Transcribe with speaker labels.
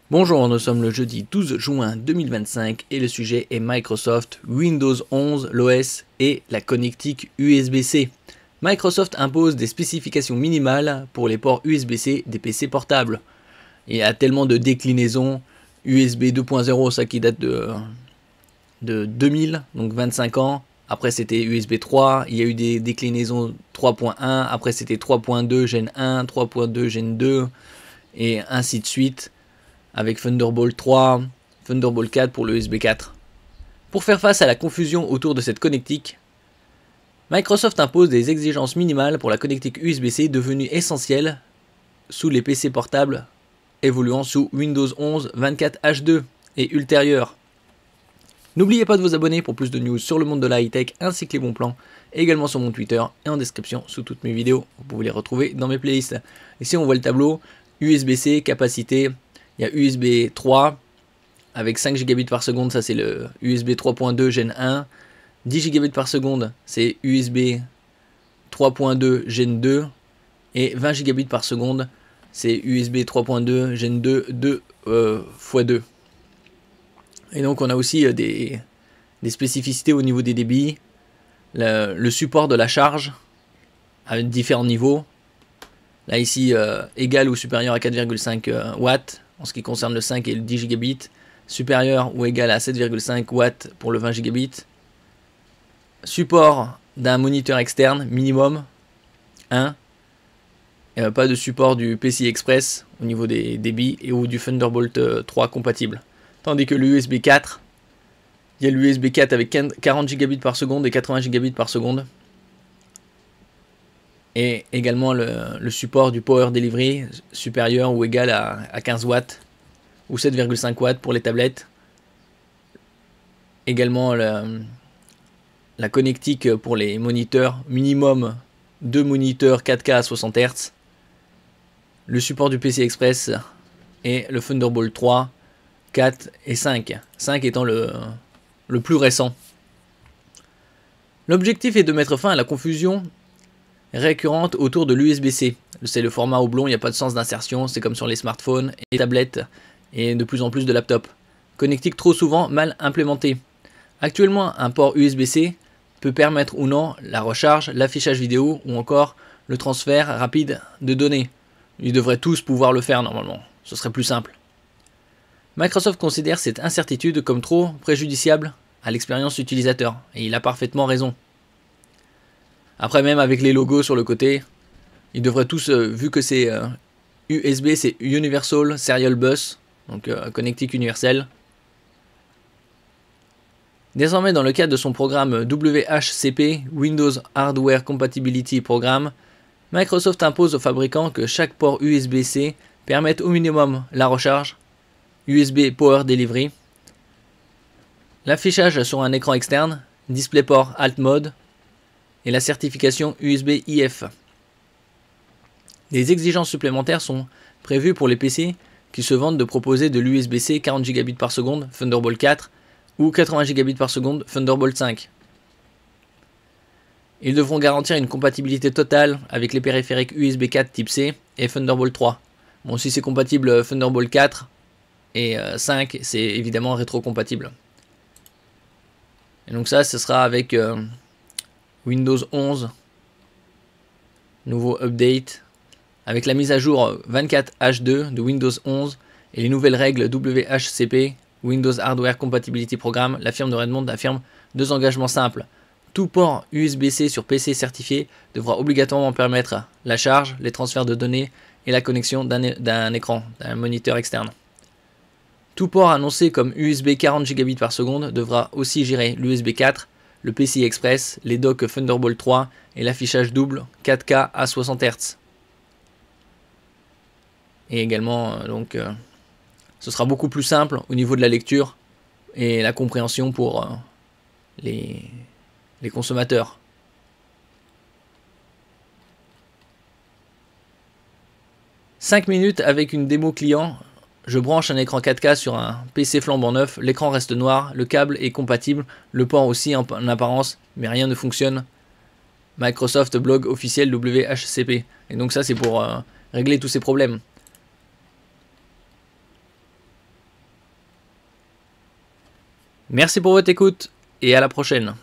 Speaker 1: Bonjour, nous sommes le jeudi 12 juin 2025 et le sujet est Microsoft, Windows 11, l'OS et la connectique USB-C. Microsoft impose des spécifications minimales pour les ports USB-C des PC portables. Il y a tellement de déclinaisons, USB 2.0, ça qui date de 2000, donc 25 ans. Après c'était USB 3, il y a eu des déclinaisons 3.1, après c'était 3.2 Gen 1, 3.2 Gen 2 et ainsi de suite, avec Thunderbolt 3, Thunderbolt 4 pour le USB 4. Pour faire face à la confusion autour de cette connectique, Microsoft impose des exigences minimales pour la connectique USB-C devenue essentielle sous les PC portables évoluant sous Windows 11 24H2 et ultérieurs. N'oubliez pas de vous abonner pour plus de news sur le monde de la high-tech ainsi que les bons plans, et également sur mon Twitter et en description sous toutes mes vidéos. Vous pouvez les retrouver dans mes playlists. Ici on voit le tableau, USB-C, capacité, il y a USB 3 avec 5 Gb par seconde, ça c'est le USB 3.2 Gen 1. 10 Gb par seconde, c'est USB 3.2 Gen 2. Et 20 Gb par seconde, c'est USB 3.2 Gen 2 x2. Et donc on a aussi des spécificités au niveau des débits, le support de la charge à différents niveaux. Là ici, égal ou supérieur à 4,5 watts en ce qui concerne le 5 et le 10 Gb, supérieur ou égal à 7,5 watts pour le 20 Gb. Support d'un moniteur externe minimum 1. Pas de support du PCI Express au niveau des débits et ou du Thunderbolt 3 compatible. Tandis que l'USB 4, il y a l'USB 4 avec 40 Gb par seconde et 80 Gb par seconde. Et également le support du Power Delivery supérieur ou égal à 15 watts ou 7,5 watts pour les tablettes. Également la connectique pour les moniteurs, minimum 2 moniteurs 4K à 60 Hz. Le support du PCI Express et le Thunderbolt 3, 4 et 5. 5 étant le plus récent. L'objectif est de mettre fin à la confusion récurrente autour de l'USB-C. C'est le format oblong, il n'y a pas de sens d'insertion, c'est comme sur les smartphones et tablettes et de plus en plus de laptops. Connectique trop souvent mal implémentée. Actuellement, un port USB-C peut permettre ou non la recharge, l'affichage vidéo ou encore le transfert rapide de données. Ils devraient tous pouvoir le faire normalement, ce serait plus simple. Microsoft considère cette incertitude comme trop préjudiciable à l'expérience utilisateur, et il a parfaitement raison. Après, même avec les logos sur le côté, ils devraient tous, vu que c'est USB, c'est Universal Serial Bus, donc connectique universelle. Désormais, dans le cadre de son programme WHCP, Windows Hardware Compatibility Program, Microsoft impose aux fabricants que chaque port USB-C permette au minimum la recharge, USB Power Delivery, l'affichage sur un écran externe, DisplayPort Alt Mode et la certification USB-IF. Des exigences supplémentaires sont prévues pour les PC qui se vantent de proposer de l'USB-C 40 Gb par seconde Thunderbolt 4 ou 80 Gb par seconde Thunderbolt 5. Ils devront garantir une compatibilité totale avec les périphériques USB 4 type C et Thunderbolt 3. Bon, si c'est compatible Thunderbolt 4 et 5, c'est évidemment rétrocompatible. Et donc ça, ce sera avec Windows 11, nouveau update, avec la mise à jour 24H2 de Windows 11 et les nouvelles règles WHCP, Windows Hardware Compatibility Program. La firme de Redmond affirme 2 engagements simples. Tout port USB-C sur PC certifié devra obligatoirement permettre la charge, les transferts de données et la connexion d'un écran, d'un moniteur externe. Tout port annoncé comme USB 40 Gb par seconde devra aussi gérer l'USB 4, le PCI Express, les docks Thunderbolt 3 et l'affichage double 4K à 60 Hz. Et également, ce sera beaucoup plus simple au niveau de la lecture et la compréhension pour les consommateurs. « 5 minutes avec une démo client. Je branche un écran 4K sur un PC flambant neuf. L'écran reste noir. Le câble est compatible. Le port aussi en apparence. Mais rien ne fonctionne. Microsoft blog officiel WHCP. » Et donc ça, c'est pour régler tous ces problèmes. Merci pour votre écoute et à la prochaine.